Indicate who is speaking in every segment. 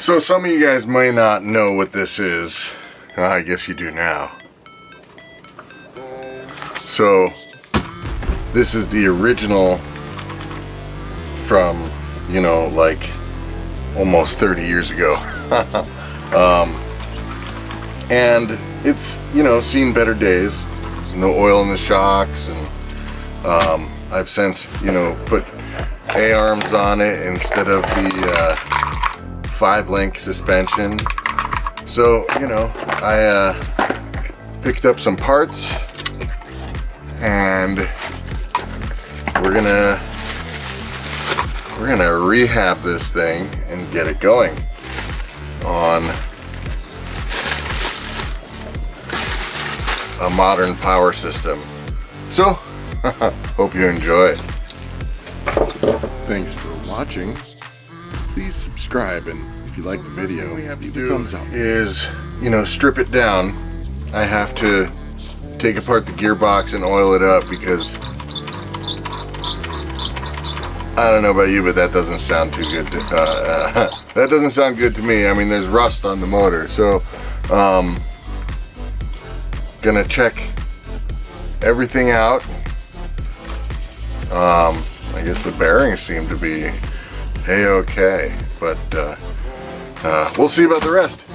Speaker 1: So some of you guys may not know what this is. I guess you do now. So this is the original from, you know, like almost 30 years ago. And it's, you know, seen better days. There's no oil in the shocks, and I've since, you know, put A-arms on it instead of the 5-link suspension. So, you know, I picked up some parts, and we're gonna rehab this thing and get it going on a modern power system. So, hope you enjoy. Thanks for watching. Please subscribe, and if you like the video, leave a thumbs up. Is, you know, strip it down. I have to take apart the gearbox and oil it up because I don't know about you, but that doesn't sound too good. That doesn't sound good to me. I mean, there's rust on the motor, so gonna check everything out. I guess the bearings seem to be a-okay, but we'll see about the rest.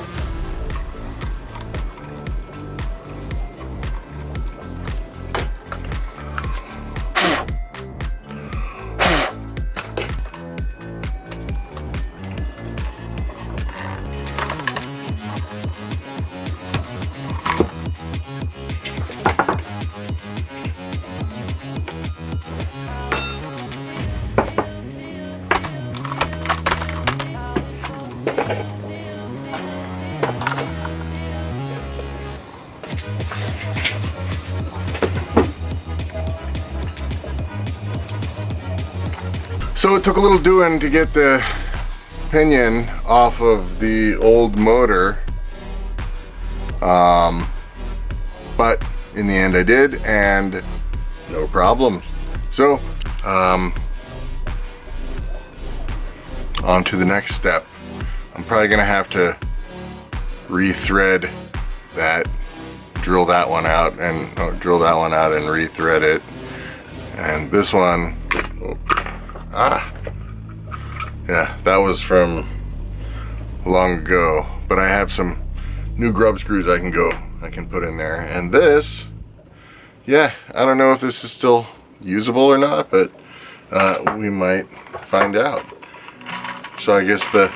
Speaker 1: So it took a little doing to get the pinion off of the old motor, but in the end I did, and no problems. So on to the next step. I'm probably gonna have to rethread that, drill that one out and rethread it, and this one, yeah, that was from long ago, but I have some new grub screws I can put in there. And this, yeah, I don't know if this is still usable or not, but we might find out. So I guess the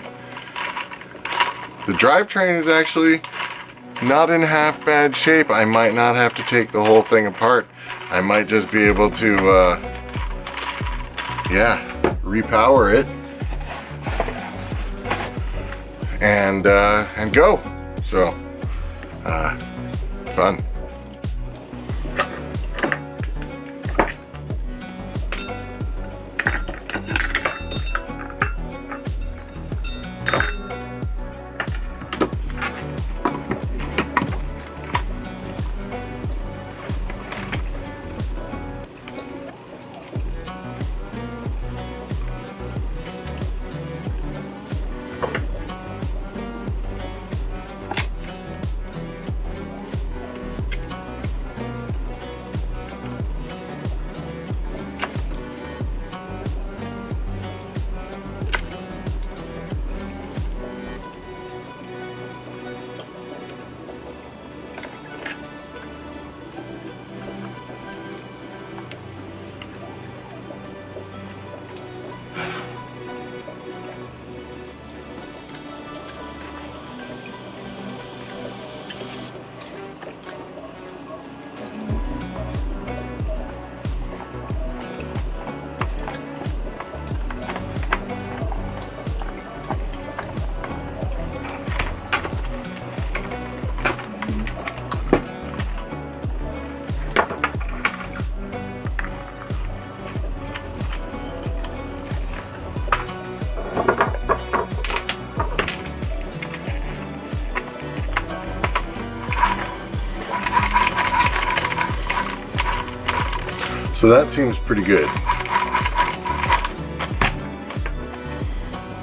Speaker 1: drivetrain is actually not in half bad shape. I might not have to take the whole thing apart. I might just be able to yeah, repower it and go. So fun. So that seems pretty good.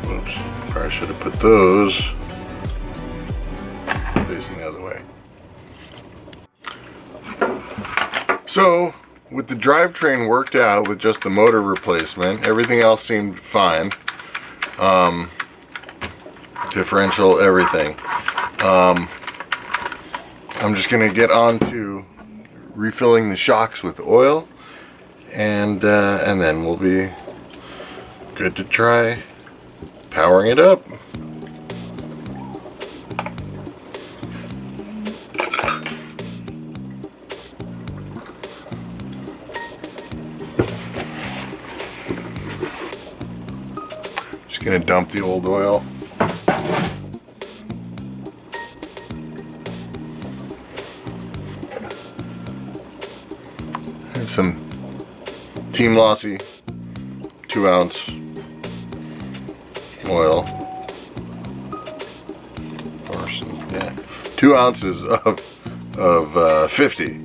Speaker 1: Oops, probably should have put those facing the other way. So with the drivetrain worked out with just the motor replacement, everything else seemed fine. Differential, everything. I'm just gonna get on to refilling the shocks with oil, and then we'll be good to try powering it up. Just gonna dump the old oil. And some Team Losi 2-ounce oil. Or some, yeah, 2 ounces of 50.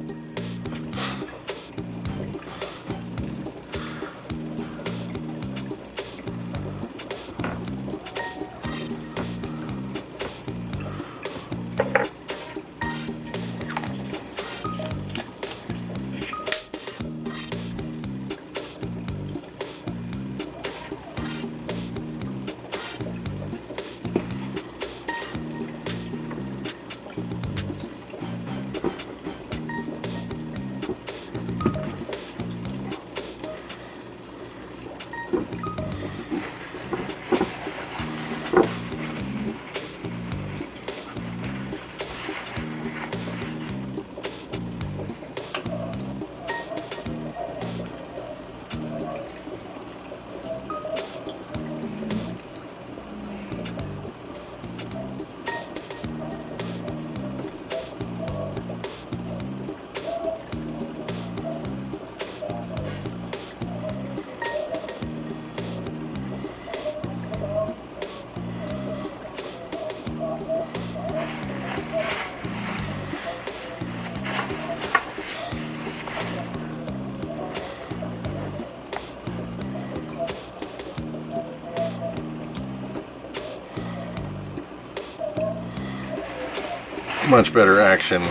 Speaker 1: Much better action.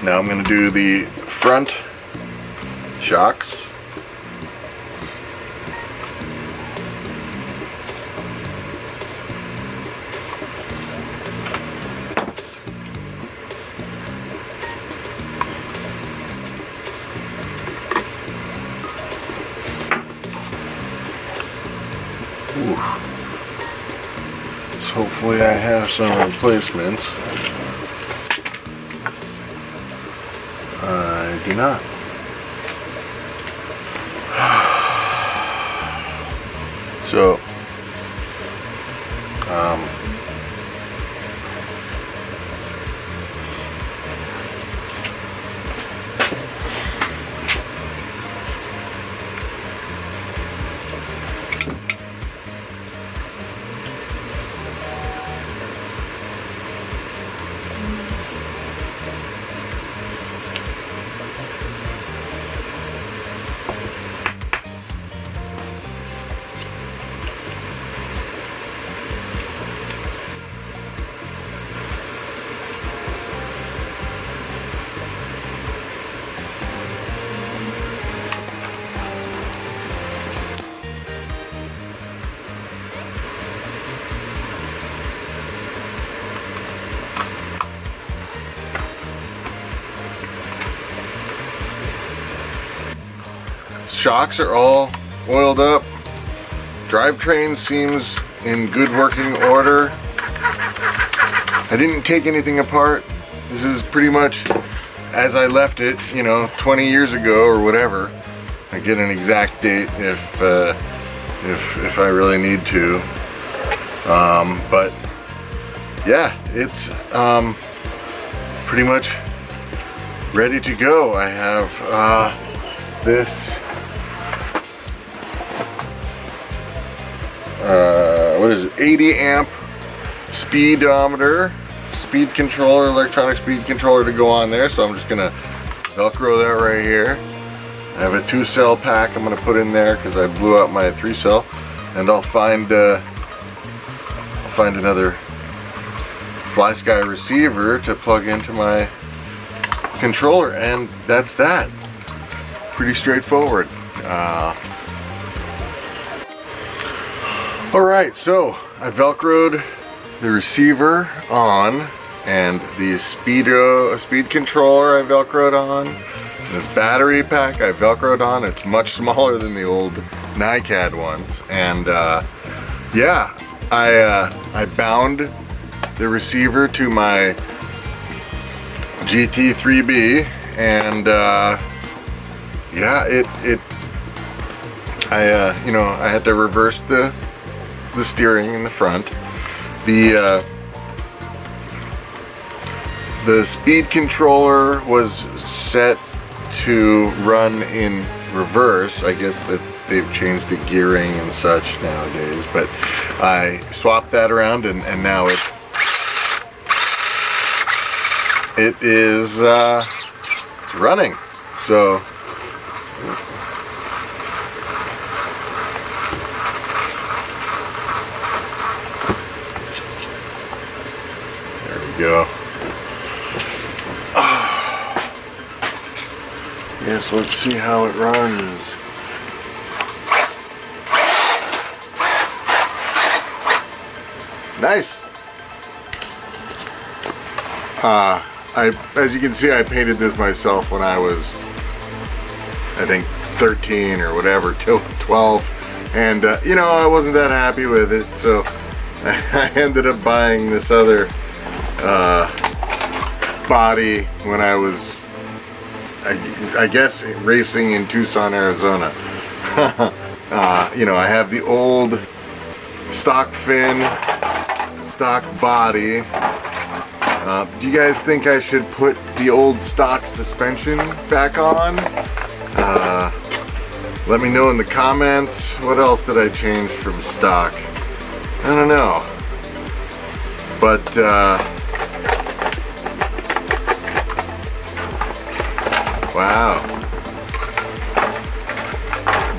Speaker 1: Now I'm going to do the front shocks. Ooh. Hopefully I have some replacements. I do not. So, shocks are all oiled up. Drivetrain seems in good working order. I didn't take anything apart. This is pretty much as I left it, you know, 20 years ago or whatever. I get an exact date if I really need to. But yeah, it's pretty much ready to go. I have this what is it, 80 amp speedometer, speed controller, electronic speed controller to go on there. So I'm just gonna Velcro that right here. I have a 2-cell pack I'm gonna put in there because I blew out my 3-cell, and I'll find find another FlySky receiver to plug into my controller, and that's that. Pretty straightforward. Alright, so I velcroed the receiver on, and the speed controller I velcroed on. The battery pack I velcroed on. It's much smaller than the old NiCad ones. And yeah, I bound the receiver to my GT3B, and yeah, you know, I had to reverse the steering in the front. The speed controller was set to run in reverse. I guess that they've changed the gearing and such nowadays, but I swapped that around, and now it is it's running. So there we go. Yes, let's see how it runs. Nice. As you can see, I painted this myself when I was, I think, 13 or whatever, till 12, and you know, I wasn't that happy with it, so I ended up buying this other body when I was, I guess, racing in Tucson, Arizona. You know, I have the old stock fin, stock body. Do you guys think I should put the old stock suspension back on? Let me know in the comments. What else did I change from stock? I don't know. But wow.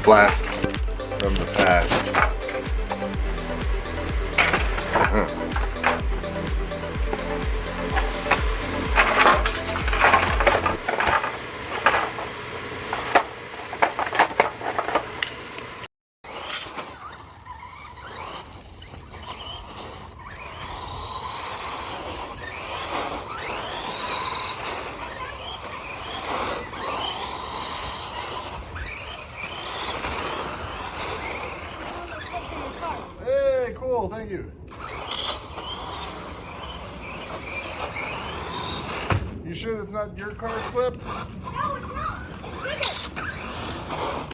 Speaker 1: Blast from the past. Cool, thank you. You sure that's not your car's clip?
Speaker 2: No, it's not.